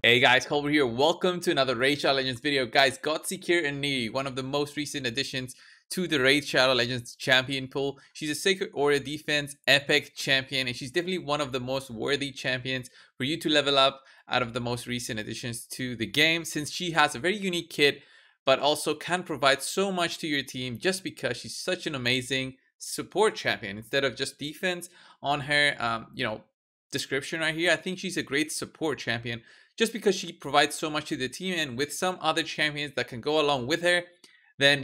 Hey guys, Colbert here. Welcome to another Raid Shadow Legends video. Guys, Godseeker Aniri, one of the most recent additions to the Raid Shadow Legends champion pool. She's a Sacred Order defense epic champion, and she's definitely one of the most worthy champions for you to level up out of the most recent additions to the game, since she has a very unique kit, but also can provide so much to your team just because she's such an amazing support champion. Instead of just defense on her, description right here, I think she's a great support champion just because she provides so much to the team, and with some other champions that can go along with her, then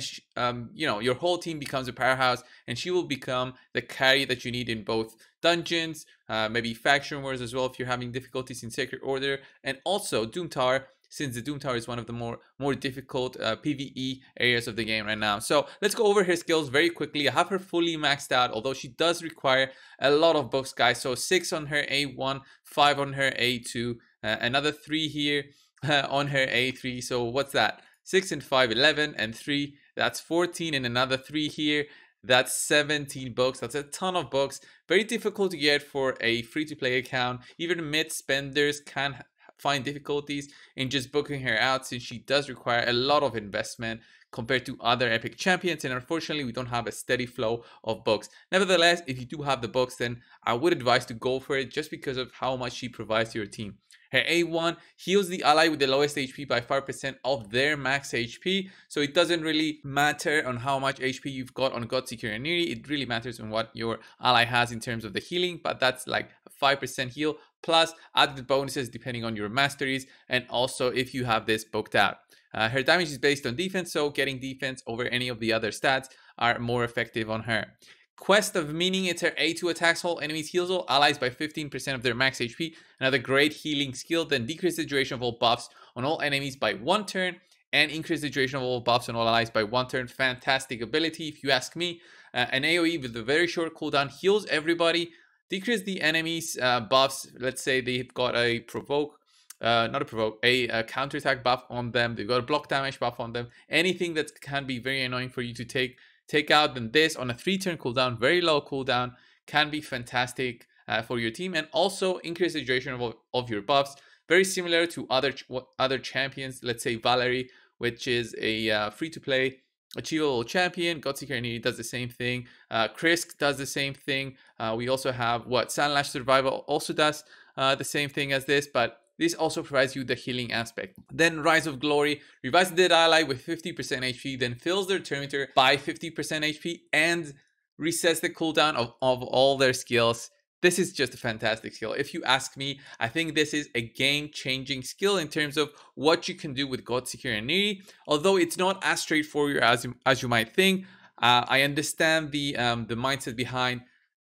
your whole team becomes a powerhouse, and she will become the carry that you need in both dungeons, maybe faction wars as well if you're having difficulties in Sacred Order, and also Doom Tower, since the Doom Tower is one of the more difficult PvE areas of the game right now. So let's go over her skills very quickly. I have her fully maxed out, although she does require a lot of books, guys. So 6 on her A1, 5 on her A2, another 3 here on her A3. So what's that? 6 and 5, 11, and 3, that's 14, and another 3 here. That's 17 books. That's a ton of books. Very difficult to get for a free-to-play account. Even mid spenders can find difficulties in just booking her out, since she does require a lot of investment compared to other epic champions, and unfortunately we don't have a steady flow of books. Nevertheless, if you do have the books, then I would advise to go for it just because of how much she provides to your team. Her A1 heals the ally with the lowest HP by 5% of their max HP. So it doesn't really matter on how much HP you've got on Godseeker Aniri. It really matters on what your ally has in terms of the healing. But that's like a 5% heal plus added bonuses depending on your masteries, and also if you have this booked out. Her damage is based on defense, so getting defense over any of the other stats are more effective on her. Quest of Meaning, it's her A2 attacks all enemies, heals all allies by 15% of their max HP. Another great healing skill. Then decrease the duration of all buffs on all enemies by 1 turn, and increase the duration of all buffs on all allies by 1 turn. Fantastic ability if you ask me. An AoE with a very short cooldown, heals everybody, decrease the enemies buffs. Let's say they've got a provoke, a counterattack buff on them, they've got a block damage buff on them, anything that can be very annoying for you to take out. Then this on a 3-turn cooldown, very low cooldown, can be fantastic for your team, and also increase the duration of your buffs. Very similar to other champions. Let's say Valerie, which is a free-to-play achievable champion. Godseeker Aniri does the same thing. Krisk does the same thing. We also have Sandlash Survival also does the same thing as this, but this also provides you the healing aspect. Then Rise of Glory revives the dead ally with 50% HP, then fills their turn meter by 50% HP, and resets the cooldown of all their skills. This is just a fantastic skill. If you ask me, I think this is a game-changing skill in terms of what you can do with Godseeker Aniri. Although it's not as straightforward as you might think. I understand the mindset behind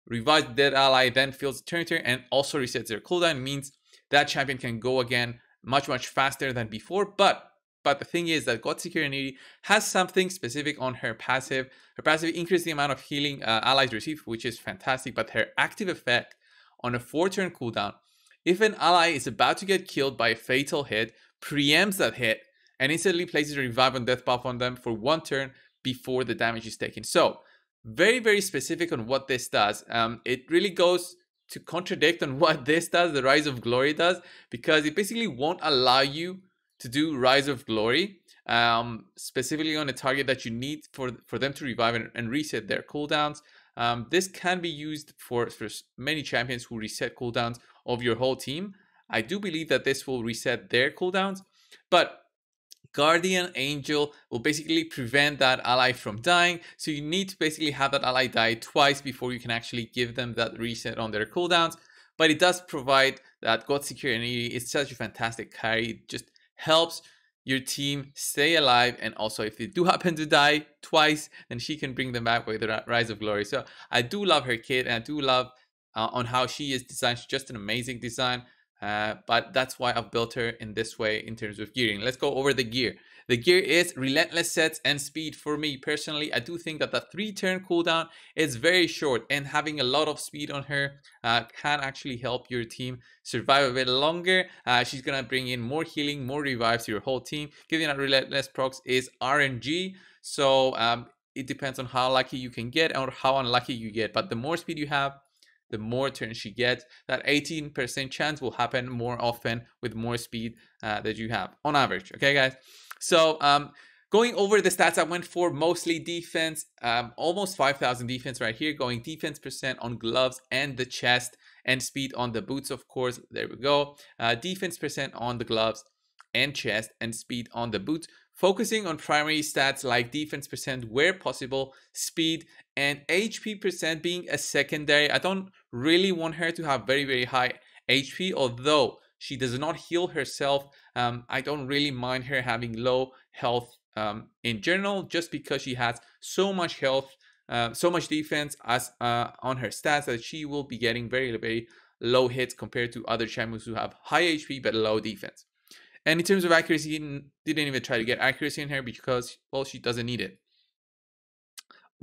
revive the dead ally, then fills the turn meter, and also resets their cooldown. It means that champion can go again much faster than before. But the thing is that Godseeker Aniri has something specific on her passive. Her passive increases the amount of healing allies receive, which is fantastic. But her active effect on a 4-turn cooldown, if an ally is about to get killed by a fatal hit, preempts that hit and instantly places a revive and death buff on them for 1 turn before the damage is taken. So very specific on what this does. It really goes to contradict on what this does, the Rise of Glory does, because it basically won't allow you to do Rise of Glory specifically on a target that you need for them to revive and reset their cooldowns. This can be used for many champions who reset cooldowns of your whole team. I do believe that this will reset their cooldowns, but Guardian Angel will basically prevent that ally from dying. So you need to basically have that ally die twice before you can actually give them that reset on their cooldowns. But it does provide that Godseeker Aniri is such a fantastic carry. It just helps your team stay alive, and also if they do happen to die twice, then she can bring them back with the Rise of Glory. So I do love her kit, and I do love on how she is designed. She's just an amazing design. But that's why I've built her in this way in terms of gearing. Let's go over the gear. The gear is relentless sets and speed. For me personally, I do think that the 3-turn cooldown is very short, and having a lot of speed on her can actually help your team survive a bit longer. She's gonna bring in more healing, more revives to your whole team. Giving out relentless procs is RNG, so it depends on how lucky you can get or how unlucky you get. But the more speed you have, the more turns she gets. That 18% chance will happen more often with more speed that you have on average. Okay, guys. So going over the stats, I went for mostly defense, almost 5,000 defense right here, going defense percent on gloves and the chest, and speed on the boots, of course. There we go. Defense percent on the gloves and chest, and speed on the boots, focusing on primary stats like defense percent where possible, speed, and HP percent being a secondary. I don't really want her to have very, very high HP, although she does not heal herself. I don't really mind her having low health in general, just because she has so much health, so much defense as on her stats, that she will be getting very, very low hits compared to other champions who have high HP but low defense. And in terms of accuracy, didn't even try to get accuracy in her because, well, she doesn't need it.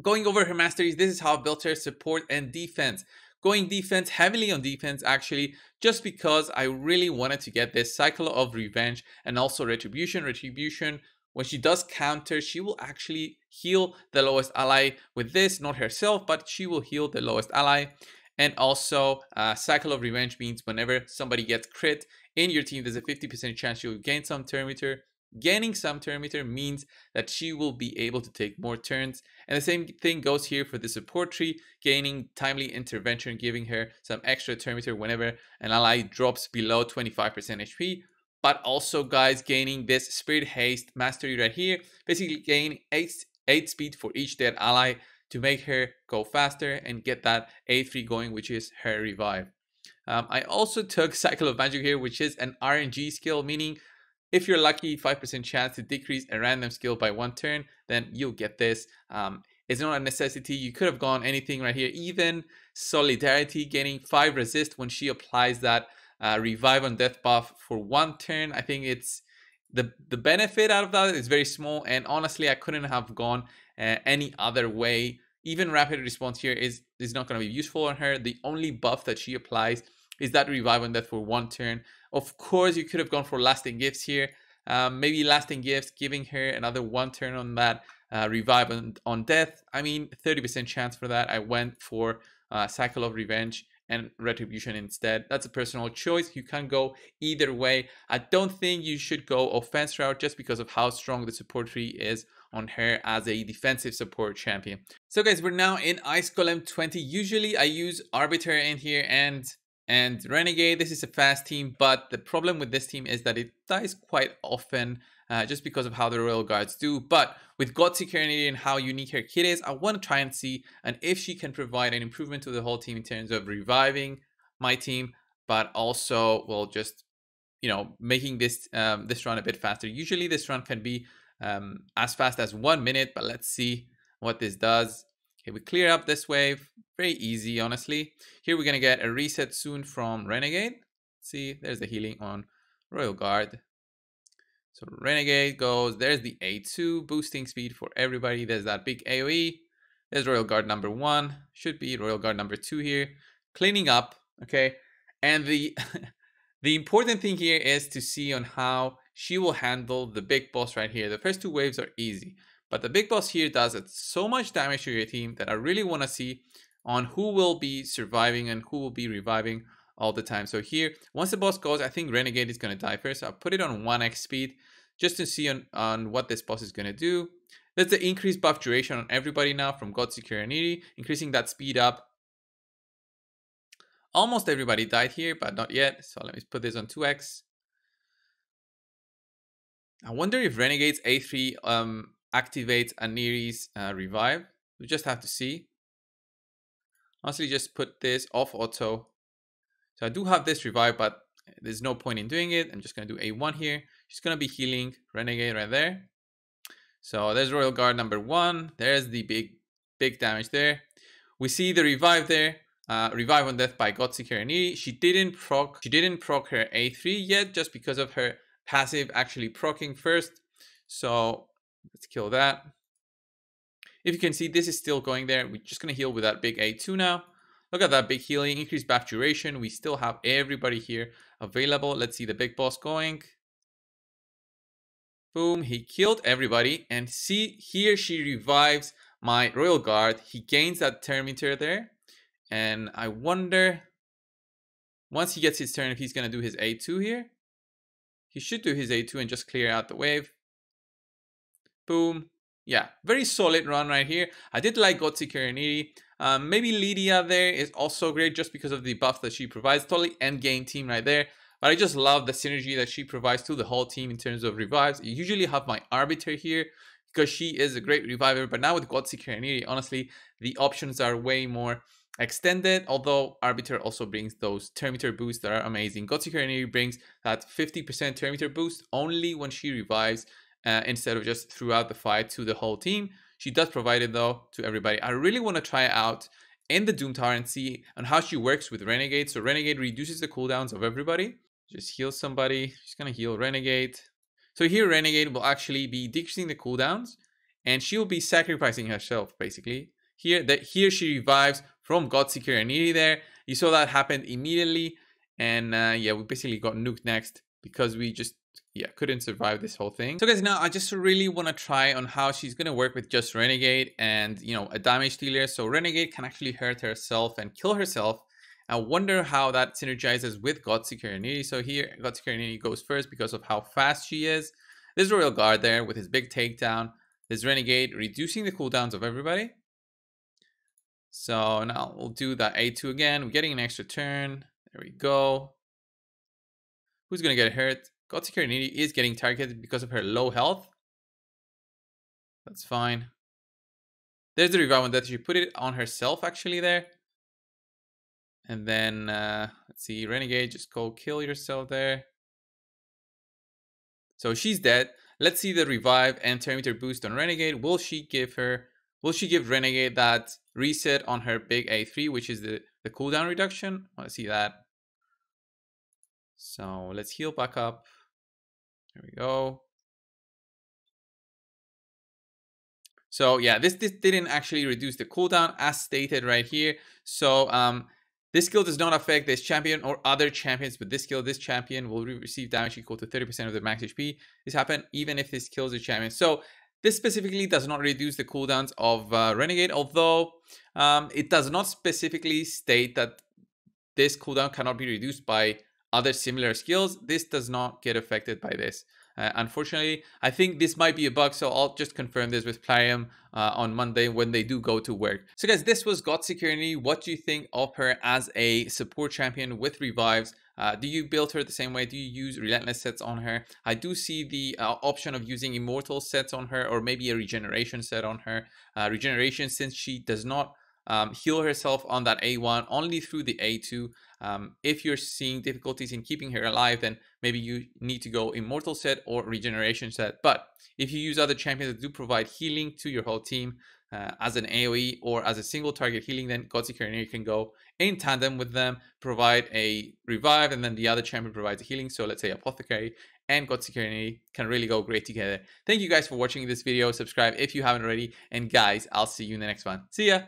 Going over her masteries, this is how I built her support and defense. Going defense, heavily on defense actually, just because I really wanted to get this cycle of revenge and also retribution. Retribution, when she does counter, she will actually heal the lowest ally with this, not herself, but she will heal the lowest ally. And also, cycle of revenge means whenever somebody gets crit in your team, there's a 50% chance you'll gain some turn meter. Gaining some turn meter means that she will be able to take more turns. And the same thing goes here for the support tree, gaining timely intervention, giving her some extra turn meter whenever an ally drops below 25% HP. But also, guys, gaining this Spirit Haste mastery right here, basically gain 8 speed for each dead ally to make her go faster and get that A3 going, which is her revive. I also took Cycle of Magic here, which is an RNG skill, meaning if you're lucky, 5% chance to decrease a random skill by 1 turn, then you'll get this. It's not a necessity. You could have gone anything right here. Even Solidarity, gaining 5 resist when she applies that revive on death buff for 1 turn. I think it's the benefit out of that is very small, and honestly, I couldn't have gone any other way. Even rapid response here is not going to be useful on her. The only buff that she applies is that revive on death for 1 turn. Of course, you could have gone for lasting gifts here. Maybe lasting gifts, giving her another 1 turn on that revive on death. I mean, 30% chance for that. I went for cycle of revenge and retribution instead. That's a personal choice. You can go either way. I don't think you should go offense route just because of how strong the support tree is on her as a defensive support champion. So guys, we're now in Ice Golem 20. Usually I use Arbiter in here and Renegade. This is a fast team, but the problem with this team is that it dies quite often just because of how the Royal Guards do. But with Godseeker Aniri and how unique her kit is, I want to try and see if she can provide an improvement to the whole team in terms of reviving my team, but also, well, just, you know, making this this run a bit faster. Usually this run can be as fast as 1 minute, but let's see what this does. Okay, we clear up this wave. Very easy, honestly. Here we're gonna get a reset soon from Renegade. Let's see, there's the healing on Royal Guard. So Renegade goes, there's the A2, boosting speed for everybody. There's that big AoE. There's Royal Guard number 1. Should be Royal Guard number 2 here. Cleaning up, okay? And the the important thing here is to see on how she will handle the big boss right here. The first 2 waves are easy, but the big boss here does so much damage to your team that I really want to see on who will be surviving and who will be reviving all the time. So here, once the boss goes, I think Renegade is going to die first. I'll put it on 1x speed just to see on what this boss is going to do. There's the increased buff duration on everybody now from Godseeker Aniri, increasing that speed up. Almost everybody died here, but not yet. So let me put this on 2x. I wonder if Renegade's A3 activates Aniri's revive. We just have to see. Honestly, just put this off auto. So I do have this revive, but there's no point in doing it. I'm just going to do A1 here. She's going to be healing Renegade right there. So there's Royal Guard number 1. There's the big damage there. We see the revive there. Revive on death by Godseeker Aniri. She didn't proc her A3 yet, just because of her passive actually proccing first. So let's kill that. If you can see, this is still going there. We're just going to heal with that big A2 now. Look at that big healing, increased buff duration. We still have everybody here available. Let's see the big boss going. Boom, he killed everybody. And see, here she revives my Royal Guard. He gains that turn meter there. And I wonder, once he gets his turn, if he's going to do his A2 here. He should do his A2 and just clear out the wave. Boom. Yeah, very solid run right here. I did like Godseeker Aniri. Maybe Lydia there is also great just because of the buff that she provides. Totally endgame team right there. But I just love the synergy that she provides to the whole team in terms of revives. You usually have my Arbiter here because she is a great reviver. But now with Godseeker Aniri, honestly, the options are way more extended, although Arbiter also brings those Terminator boosts that are amazing. Godseeker Aniri brings that 50% Terminator boost only when she revives, instead of just throughout the fight to the whole team. She does provide it though to everybody. I really want to try it out in the Doom Tower and see on how she works with Renegade. So Renegade reduces the cooldowns of everybody. Just heal somebody. She's gonna heal Renegade. So here Renegade will actually be decreasing the cooldowns, and she will be sacrificing herself basically. Here she revives from Godseeker Aniri there. You saw that happen immediately, and yeah, we basically got nuked next because we just couldn't survive this whole thing. So guys, now I just really want to try on how she's going to work with just Renegade and, you know, a damage dealer. So Renegade can actually hurt herself and kill herself. I wonder how that synergizes with Godseeker Aniri. So here, Godseeker Aniri goes first because of how fast she is. There's Royal Guard there with his big takedown. There's Renegade reducing the cooldowns of everybody. So now we'll do that A2 again. We're getting an extra turn. There we go. Who's going to get hurt? Godseeker Aniri is getting targeted because of her low health. That's fine. There's the revival that she put it on herself actually there. And then, let's see, Renegade, just go kill yourself there. So she's dead. Let's see the revive and Terminator boost on Renegade. Will she give Renegade that reset on her big A3, which is the cooldown reduction? I want to see that. So let's heal back up. There we go. So yeah, this didn't actually reduce the cooldown as stated right here. So this skill does not affect this champion or other champions, but this skill, this champion will receive damage equal to 30% of their max HP. This happens even if this kills a champion. So this specifically does not reduce the cooldowns of Renegade, although it does not specifically state that this cooldown cannot be reduced by other similar skills. This does not get affected by this. Unfortunately, I think this might be a bug, so I'll just confirm this with Plarium on Monday when they do go to work. So guys, this was Godseeker Aniri. What do you think of her as a support champion with revives? Do you build her the same way? Do you use relentless sets on her? I do see the option of using immortal sets on her, or maybe a regeneration set on her. Regeneration, since she does not heal herself on that A1, only through the A2. If you're seeing difficulties in keeping her alive, then maybe you need to go immortal set or regeneration set. But if you use other champions that do provide healing to your whole team as an AoE or as a single target healing, then Godseeker Aniri can go in tandem with them, provide a revive, and then the other champion provides a healing. So let's say Apothecary and Godseeker Aniri can really go great together. Thank you guys for watching this video. Subscribe if you haven't already, and guys, I'll see you in the next one. See ya.